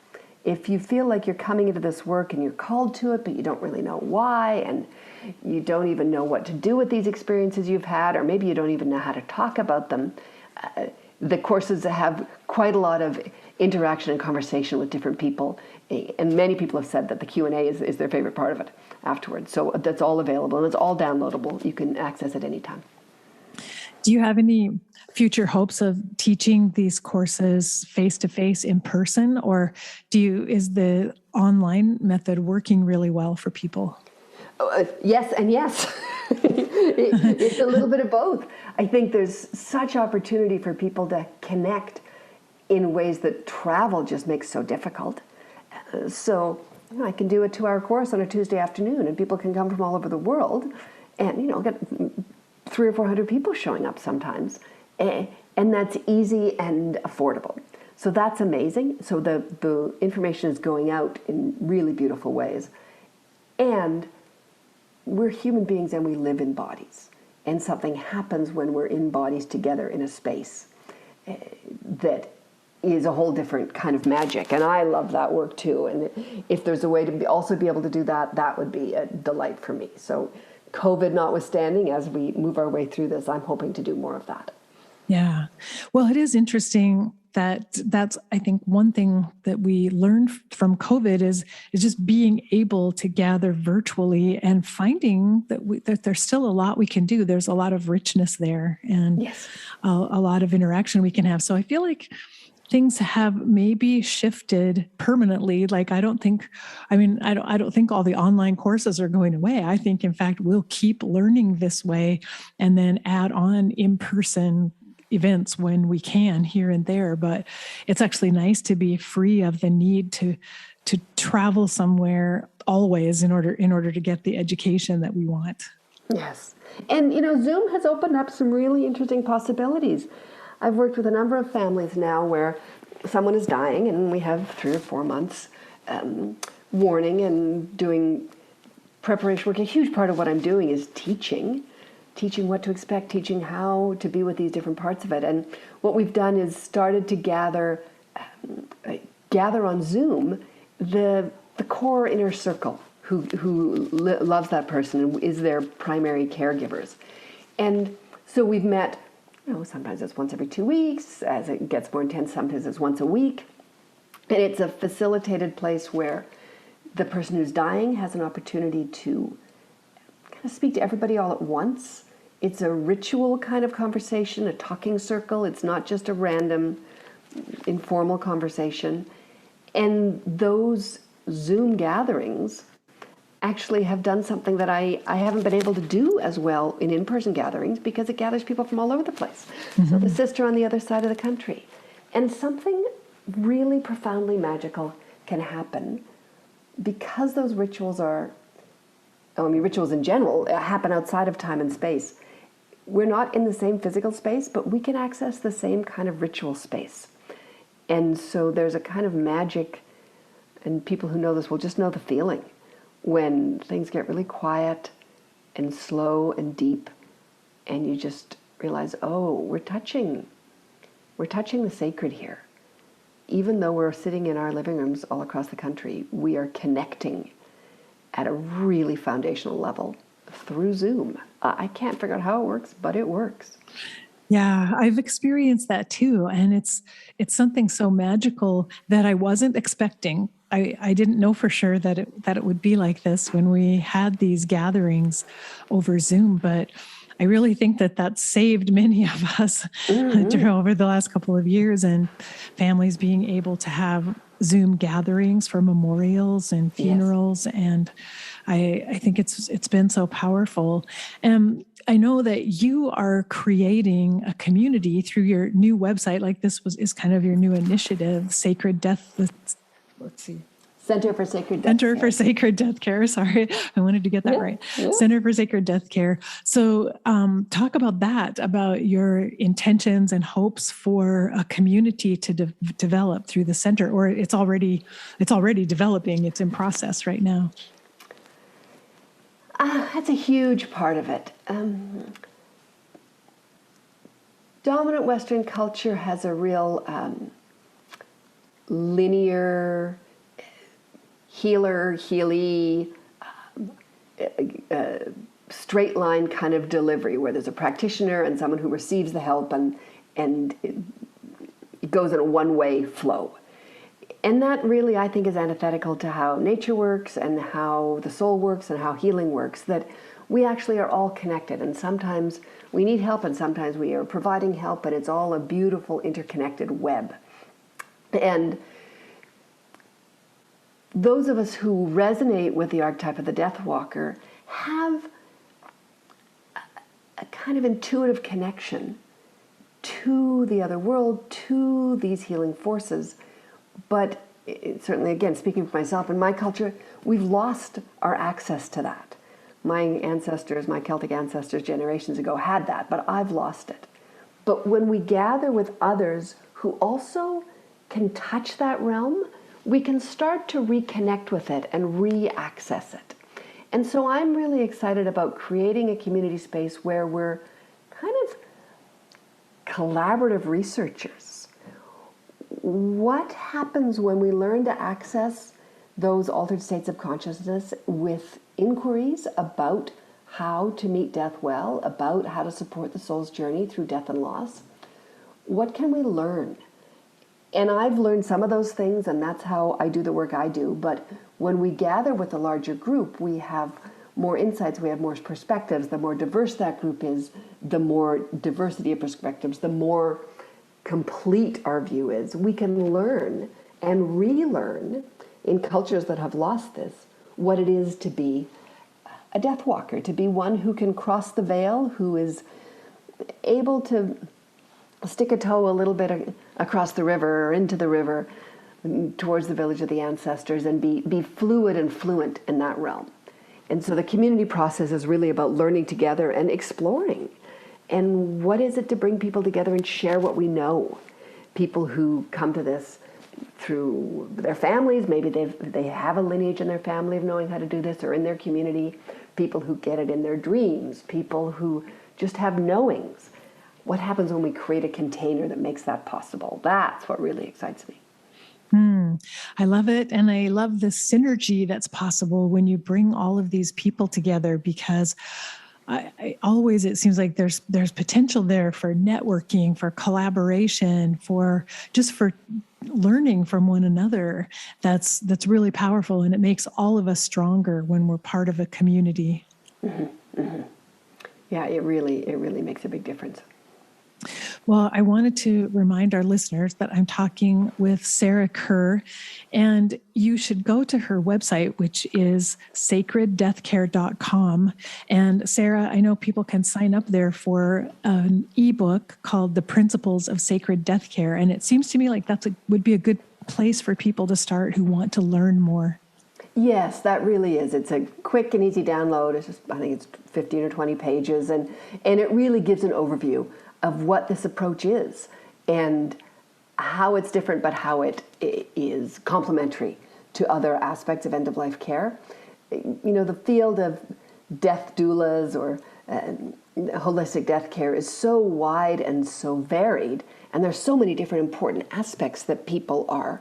If you feel like you're coming into this work and you're called to it, but you don't really know why, and you don't even know what to do with these experiences you've had, or maybe you don't even know how to talk about them, the courses have quite a lot of interaction and conversation with different people, and many people have said that the Q&A is their favorite part of it afterwards. So that's all available, and it's all downloadable. You can access it anytime.
Do you have any future hopes of teaching these courses face-to-face in person, or is the online method working really well for people?
Yes and yes. It's a little bit of both. I think there's such opportunity for people to connect in ways that travel just makes so difficult. So I can do a 2-hour course on a Tuesday afternoon, and people can come from all over the world, and get 300 or 400 people showing up sometimes, and that's easy and affordable. So that's amazing. So the information is going out in really beautiful ways, and we're human beings and we live in bodies, and something happens when we're in bodies together in a space that is a whole different kind of magic, and I love that work too. And if there's a way to also be able to do that, that would be a delight for me. So COVID notwithstanding, as we move our way through this, I'm hoping to do more of that.
Yeah. Well, it is interesting that's, I think, one thing that we learned from COVID is just being able to gather virtually and finding that there's still a lot we can do. There's a lot of richness there, and
yes,
a lot of interaction we can have. So I feel like things have maybe shifted permanently. Like, I don't think all the online courses are going away. I think, in fact, we'll keep learning this way and then add on in-person events when we can here and there. But it's actually nice to be free of the need to travel somewhere always in order to get the education that we want.
Yes. And, Zoom has opened up some really interesting possibilities. I've worked with a number of families now where someone is dying, and we have 3 or 4 months warning and doing preparation work. A huge part of what I'm doing is teaching what to expect, teaching how to be with these different parts of it. And what we've done is started to gather on Zoom the core inner circle who loves that person and is their primary caregivers. And so we've met, sometimes it's once every 2 weeks. As it gets more intense, sometimes it's once a week. And it's a facilitated place where the person who's dying has an opportunity to kind of speak to everybody all at once. It's a ritual kind of conversation, a talking circle. It's not just a random, informal conversation. And those Zoom gatherings actually have done something that I haven't been able to do as well in in-person gatherings, because it gathers people from all over the place. Mm-hmm. So the sister on the other side of the country. And something really profoundly magical can happen because those rituals rituals in general happen outside of time and space. We're not in the same physical space, but we can access the same kind of ritual space. And so there's a kind of magic, and people who know this will just know the feeling when things get really quiet and slow and deep, and you just realize, we're touching the sacred here. Even though we're sitting in our living rooms all across the country, we are connecting at a really foundational level through Zoom. I can't figure out how it works, but it works.
Yeah, I've experienced that too. And it's something so magical that I wasn't expecting. I didn't know for sure that it would be like this when we had these gatherings over Zoom, but I really think that that's saved many of us over the last couple of years, and families being able to have Zoom gatherings for memorials and funerals. Yes. And I think it's been so powerful. I know that you are creating a community through your new website. Like this is kind of your new initiative, Sacred Death. Let's see.
Center for Sacred Deathcare.
Center for Sacred Deathcare. Sorry, I wanted to get that right. Yeah. Center for Sacred Deathcare. So talk about that, about your intentions and hopes for a community to develop through the center, or it's already developing. It's in process right now.
That's a huge part of it. Dominant Western culture has a real linear, healy, straight line kind of delivery where there's a practitioner and someone who receives the help and it goes in a one-way flow. And that really, I think, is antithetical to how nature works and how the soul works and how healing works, that we actually are all connected, and sometimes we need help and sometimes we are providing help, and it's all a beautiful interconnected web. And those of us who resonate with the archetype of the Deathwalker have a kind of intuitive connection to the other world, to these healing forces. But certainly, again, speaking for myself, in my culture, we've lost our access to that. My ancestors, my Celtic ancestors generations ago had that, but I've lost it. But when we gather with others who also can touch that realm, we can start to reconnect with it and re-access it. And so I'm really excited about creating a community space where we're kind of collaborative researchers. What happens when we learn to access those altered states of consciousness with inquiries about how to meet death well, about how to support the soul's journey through death and loss? What can we learn? And I've learned some of those things, and that's how I do the work I do. But when we gather with a larger group, we have more insights, we have more perspectives. The more diverse that group is, the more diversity of perspectives, the more complete our view is. We can learn and relearn in cultures that have lost this what it is to be a death walker, to be one who can cross the veil, who is able to stick a toe a little bit across the river or into the river towards the village of the ancestors and be fluid and fluent in that realm. And so the community process is really about learning together and exploring. And what is it to bring people together and share what we know? People who come to this through their families, maybe they have a lineage in their family of knowing how to do this, or in their community, people who get it in their dreams, people who just have knowings. What happens when we create a container that makes that possible? That's what really excites me.
I love it. And I love the synergy that's possible when you bring all of these people together, because I always, it seems like there's potential there for networking, for collaboration, for learning from one another. That's really powerful. And it makes all of us stronger when we're part of a community.
Mm-hmm. Mm-hmm. Yeah, it really makes a big difference.
Well, I wanted to remind our listeners that I'm talking with Sarah Kerr, and you should go to her website, which is sacreddeathcare.com. And Sarah, I know people can sign up there for an ebook called The Principles of Sacred Deathcare. And it seems to me like would be a good place for people to start who want to learn more.
Yes, that really is. It's a quick and easy download. I think it's 15 or 20 pages, and it really gives an overview of what this approach is and how it's different, but how it is complementary to other aspects of end-of-life care. You know, the field of death doulas or holistic death care is so wide and so varied, and there's so many different important aspects that people are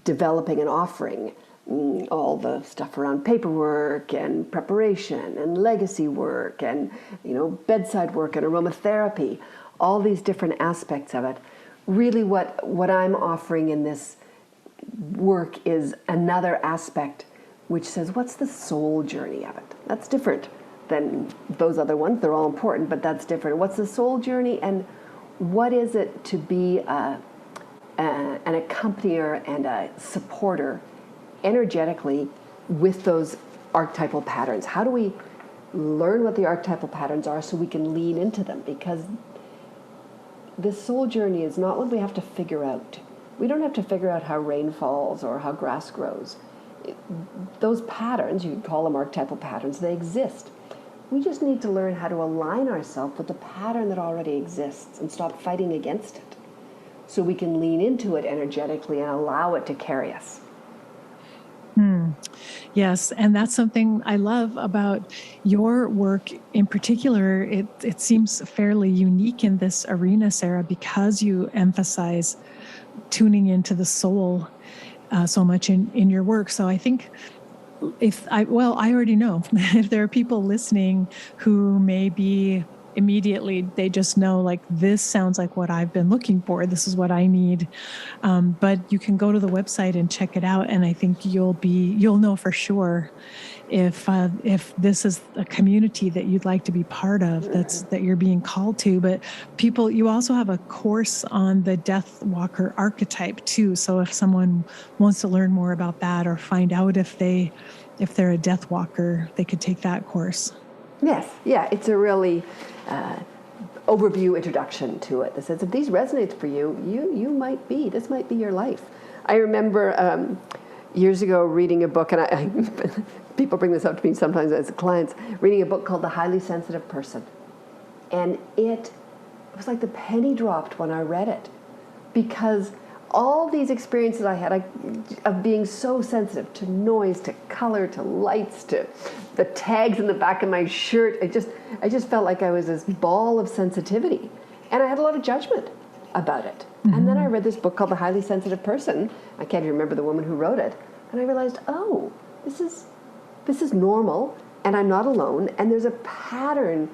developing and offering. All the stuff around paperwork and preparation and legacy work and, bedside work and aromatherapy, all these different aspects of it. Really what I'm offering in this work is another aspect which says, what's the soul journey of it? That's different than those other ones. They're all important, but that's different. What's the soul journey, and what is it to be an accompanier and a supporter energetically with those archetypal patterns? How do we learn what the archetypal patterns are so we can lean into them? Because this soul journey is not what we have to figure out. We don't have to figure out how rain falls or how grass grows. Those patterns, you call them archetypal patterns, they exist. We just need to learn how to align ourselves with the pattern that already exists and stop fighting against it, so we can lean into it energetically and allow it to carry us.
Yes, and that's something I love about your work in particular. It seems fairly unique in this arena, Sarah, because you emphasize tuning into the soul so much in your work. So I think I already know if there are people listening who may be immediately, they just know, like, this sounds like what I've been looking for. This is what I need. But you can go to the website and check it out. And I think you'll know for sure if this is a community that you'd like to be part of, that you're being called to. But you also have a course on the Deathwalker Archetype too. So if someone wants to learn more about that or find out if they're a Deathwalker, they could take that course.
Yes, yeah, it's a really overview introduction to it that says, if these resonates for you, this might be your life. I remember years ago reading a book, and I people bring this up to me sometimes as clients, reading a book called The Highly Sensitive Person. And it was like the penny dropped when I read it, because all these experiences I had of being so sensitive to noise, to color, to lights, to the tags in the back of my shirt, I just felt like I was this ball of sensitivity. And I had a lot of judgment about it. Mm-hmm. And then I read this book called The Highly Sensitive Person. I can't even remember the woman who wrote it. And I realized, oh, this is normal, and I'm not alone, and there's a pattern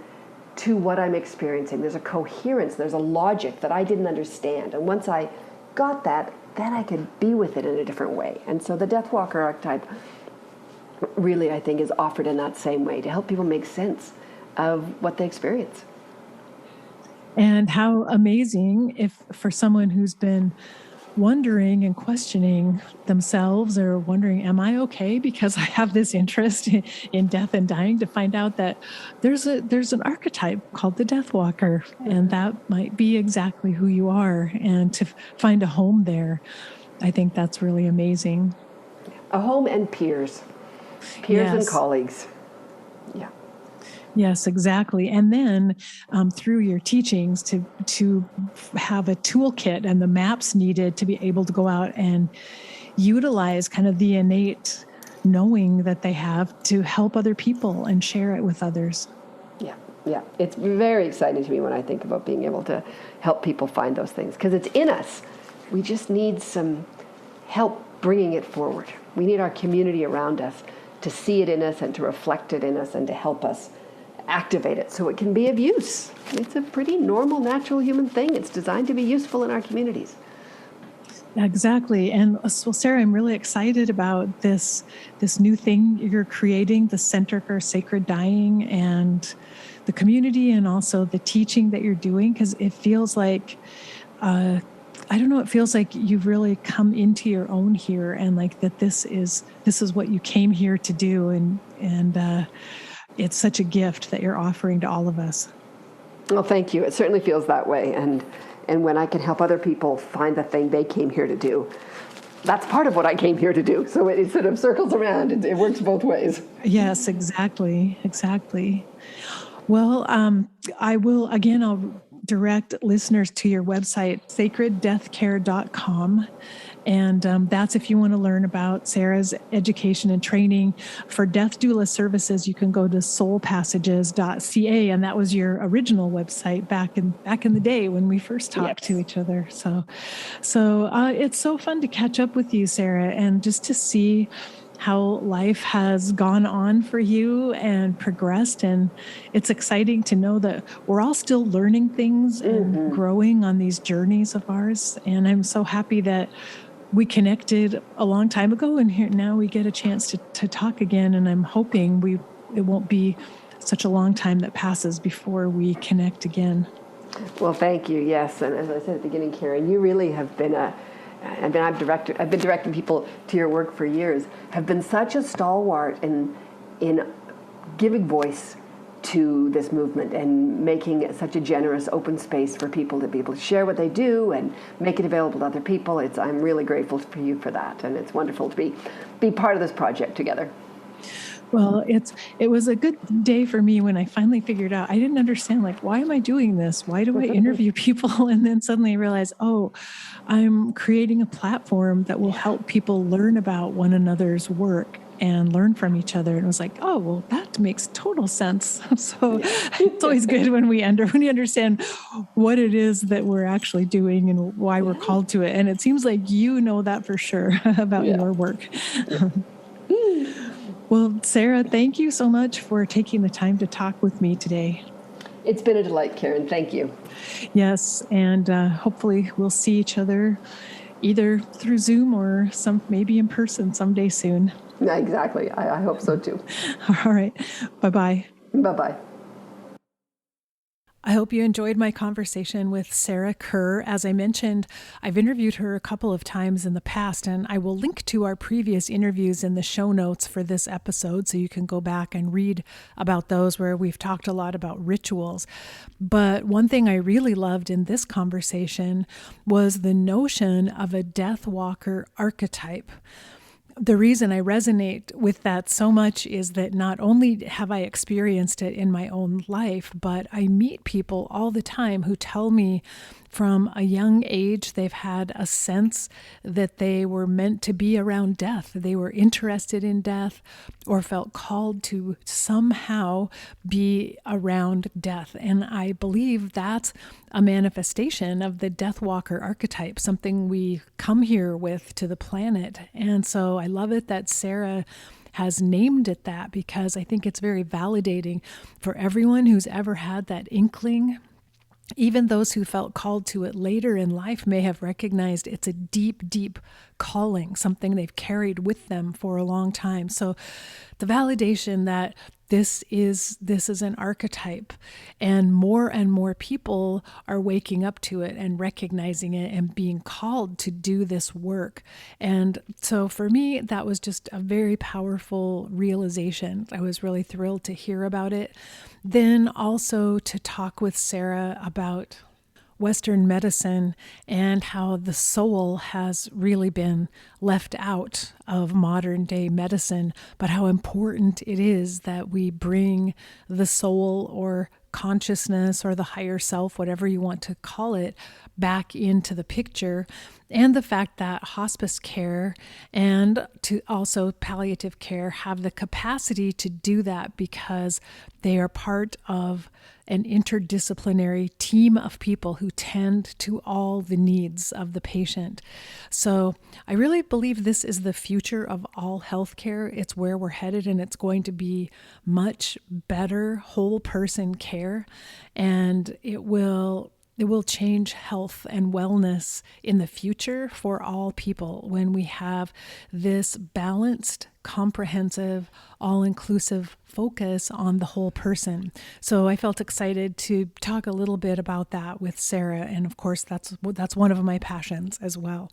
to what I'm experiencing. There's a coherence, there's a logic that I didn't understand. And once I got that, then I could be with it in a different way. And so the Deathwalker archetype really, I think, is offered in that same way to help people make sense of what they experience.
And how amazing if for someone who's been wondering and questioning themselves, or wondering, am I okay because I have this interest in death and dying, to find out that there's an archetype called the Deathwalker, and that might be exactly who you are, and to find a home there. I think that's really amazing.
A home and peers
Yes.
and colleagues. Yeah.
Yes, exactly. And then through your teachings to have a toolkit and the maps needed to be able to go out and utilize kind of the innate knowing that they have to help other people and share it with others.
Yeah. It's very exciting to me when I think about being able to help people find those things, because it's in us. We just need some help bringing it forward. We need our community around us to see it in us and to reflect it in us and to help us activate it so it can be of use. It's a pretty normal, natural human thing. It's designed to be useful in our communities.
Exactly. And well, Sarah, I'm really excited about this new thing you're creating, the Center for Sacred Dying, and the community, and also the teaching that you're doing, because it feels like, it feels like you've really come into your own here, and like that this is what you came here to do. And it's such a gift that you're offering to all of us.
Well, thank you. It certainly feels that way. And when I can help other people find the thing they came here to do, that's part of what I came here to do. So it sort of circles around. It works both ways.
Yes, exactly. Well, I'll direct listeners to your website, sacreddeathcare.com. And that's if you want to learn about Sarah's education and training. For death doula services, you can go to soulpassages.ca, and that was your original website back in the day when we first talked to each other. So it's so fun to catch up with you, Sarah, and just to see how life has gone on for you and progressed. And it's exciting to know that we're all still learning things and growing on these journeys of ours. And I'm so happy that we connected a long time ago, and here now we get a chance to talk again. And I'm hoping it won't be such a long time that passes before we connect again.
Well, thank you. Yes, and as I said at the beginning, Karen, you really have been I've been directing people to your work for years. Have been such a stalwart in giving voice to this movement and making it such a generous, open space for people to be able to share what they do and make it available to other people. I'm really grateful for you for that, and it's wonderful to be part of this project together.
Well, it was a good day for me when I finally figured out. I didn't understand, like, why am I doing this? Why do I interview people? And then suddenly I realized, oh, I'm creating a platform that will help people learn about one another's work and learn from each other. And it was like, oh, well, that makes total sense. So it's always good when you understand what it is that we're actually doing and why we're called to it. And it seems like you know that for sure about your work. Well, Sarah, thank you so much for taking the time to talk with me today.
It's been a delight, Karen. Thank you.
Yes, and hopefully we'll see each other either through Zoom or maybe in person someday soon.
Exactly. I hope so too.
All right. Bye-bye.
Bye-bye.
I hope you enjoyed my conversation with Sarah Kerr. As I mentioned, I've interviewed her a couple of times in the past, and I will link to our previous interviews in the show notes for this episode, so you can go back and read about those where we've talked a lot about rituals. But one thing I really loved in this conversation was the notion of a Deathwalker archetype. The reason I resonate with that so much is that not only have I experienced it in my own life, but I meet people all the time who tell me from a young age they've had a sense that they were meant to be around death. They were interested in death or felt called to somehow be around death. And I believe that's a manifestation of the Deathwalker archetype, something we come here with to the planet. And so I love it that Sarah has named it that, because I think it's very validating for everyone who's ever had that inkling. Even those who felt called to it later in life may have recognized it's a deep, deep calling, something they've carried with them for a long time. So the validation that this is an archetype, and more people are waking up to it and recognizing it and being called to do this work. And so for me, that was just a very powerful realization. I was really thrilled to hear about it. Then also to talk with Sarah about Western medicine and how the soul has really been left out of modern day medicine, but how important it is that we bring the soul or consciousness or the higher self, whatever you want to call it, back into the picture. And the fact that hospice care and to also palliative care have the capacity to do that because they are part of an interdisciplinary team of people who tend to all the needs of the patient. So I really believe this is the future of all healthcare. It's where we're headed, and it's going to be much better whole person care, and it will change health and wellness in the future for all people when we have this balanced, comprehensive, all-inclusive focus on the whole person. So I felt excited to talk a little bit about that with Sarah. And of course, that's one of my passions as well.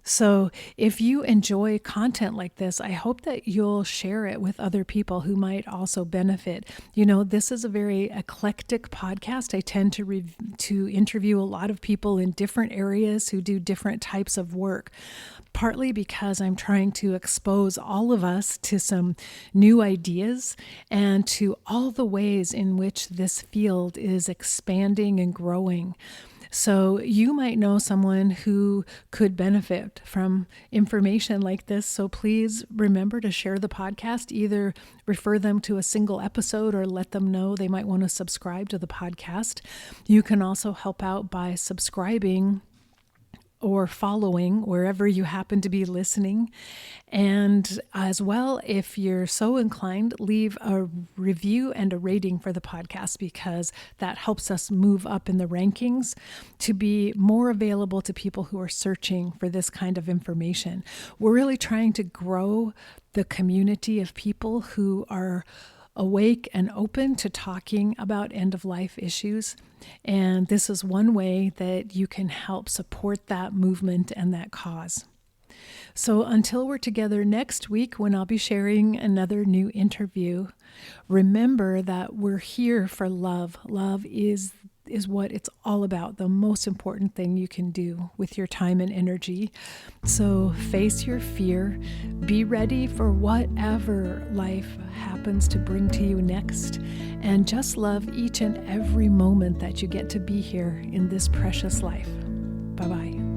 So if you enjoy content like this, I hope that you'll share it with other people who might also benefit. You know, this is a very eclectic podcast. I tend to interview a lot of people in different areas who do different types of work, partly because I'm trying to expose all of us to some new ideas and to all the ways in which this field is expanding and growing. So you might know someone who could benefit from information like this. So please remember to share the podcast, either refer them to a single episode or let them know they might want to subscribe to the podcast. You can also help out by subscribing or following wherever you happen to be listening. And as well, if you're so inclined, leave a review and a rating for the podcast, because that helps us move up in the rankings to be more available to people who are searching for this kind of information. We're really trying to grow the community of people who are awake and open to talking about end-of-life issues. And this is one way that you can help support that movement and that cause. So until we're together next week, when I'll be sharing another new interview, remember that we're here for love. Love is what it's all about, the most important thing you can do with your time and energy. So face your fear, be ready for whatever life happens to bring to you next, and just love each and every moment that you get to be here in this precious life. Bye-bye.